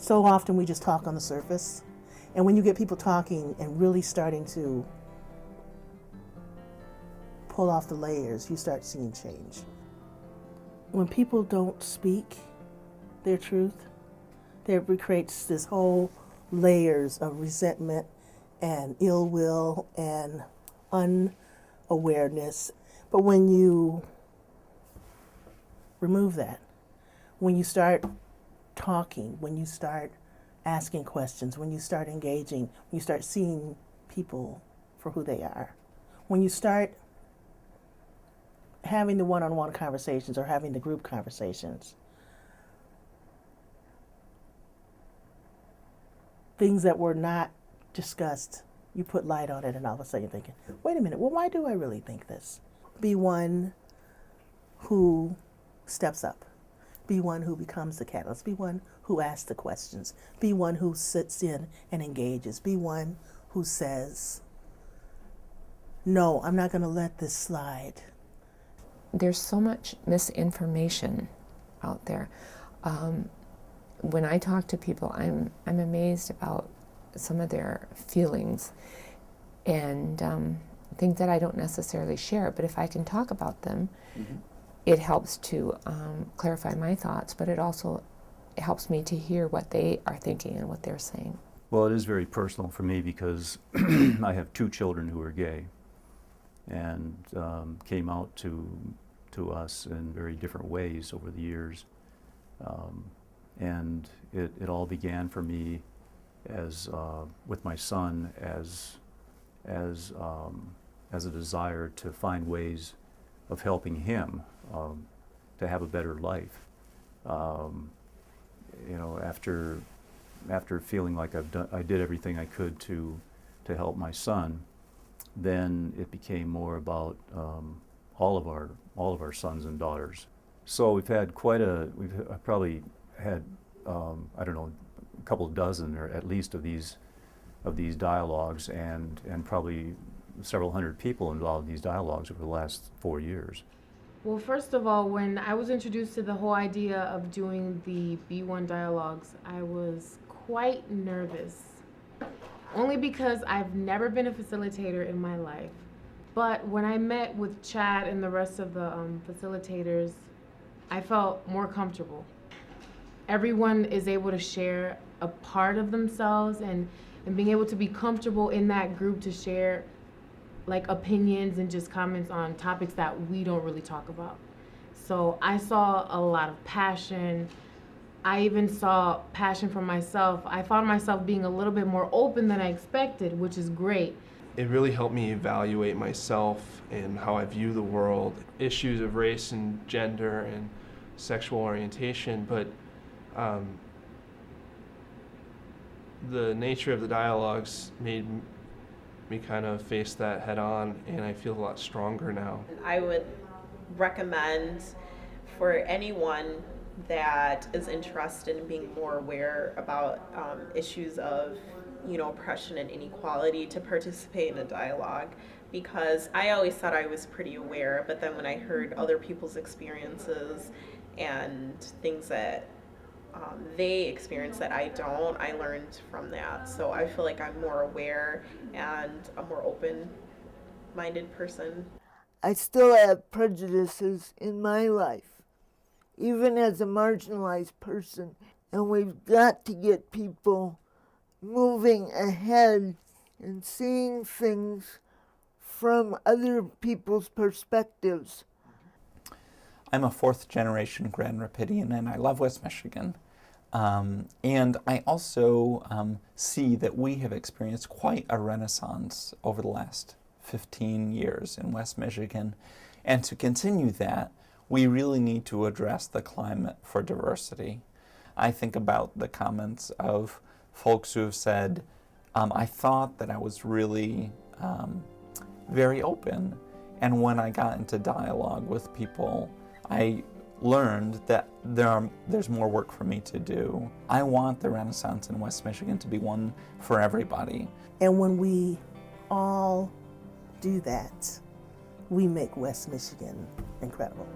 So often we just talk on the surface. And when you get people talking and really starting to pull off the layers, you start seeing change. When people don't speak their truth, it creates this whole layers of resentment and ill will and unawareness. But when you remove that, when you start talking, when you start asking questions, when you start engaging, when you start seeing people for who they are, when you start having the one-on-one conversations or having the group conversations, things that were not discussed, you put light on it, and all of a sudden you're thinking, wait a minute, well, why do I really think this? Be one who steps up. Be one who becomes the catalyst. Be one who asks the questions. Be one who sits in and engages. Be one who says, no, I'm not going to let this slide. There's so much misinformation out there. When I talk to people, I'm amazed about some of their feelings and things that I don't necessarily share. But if I can talk about them, it helps to clarify my thoughts, but it also helps me to hear what they are thinking and what they're saying. Well, it is very personal for me because I have 2 children who are gay and came out to us in very different ways over the years. And it all began for me as with my son as a desire to find ways of helping him to have a better life. You know, after feeling like I did everything I could to help my son, then it became more about all of our sons and daughters. So we've had probably had I don't know, a couple dozen or at least of these dialogues, and probably several hundred people involved in these dialogues over the last 4 years. Well, first of all, when I was introduced to the whole idea of doing the B1 dialogues, I was quite nervous. Only because I've never been a facilitator in my life. But when I met with Chad and the rest of the facilitators, I felt more comfortable. Everyone is able to share a part of themselves, and being able to be comfortable in that group to share like opinions and just comments on topics that we don't really talk about. So I saw a lot of passion. I even saw passion for myself. I found myself being a little bit more open than I expected, which is great. It really helped me evaluate myself and how I view the world, issues of race and gender and sexual orientation, but the nature of the dialogues made me kind of face that head on, and I feel a lot stronger now. I would recommend for anyone that is interested in being more aware about issues of, oppression and inequality to participate in a dialogue, because I always thought I was pretty aware, but then when I heard other people's experiences and things that they experience that I don't, I learned from that. So I feel like I'm more aware and a more open-minded person. I still have prejudices in my life, even as a marginalized person, and we've got to get people moving ahead and seeing things from other people's perspectives. I'm a 4th-generation Grand Rapidian, and I love West Michigan. And I also see that we have experienced quite a renaissance over the last 15 years in West Michigan. And to continue that, we really need to address the climate for diversity. I think about the comments of folks who have said, I thought that I was really very open. And when I got into dialogue with people, I learned that there's more work for me to do. I want the Renaissance in West Michigan to be one for everybody. And when we all do that, we make West Michigan incredible.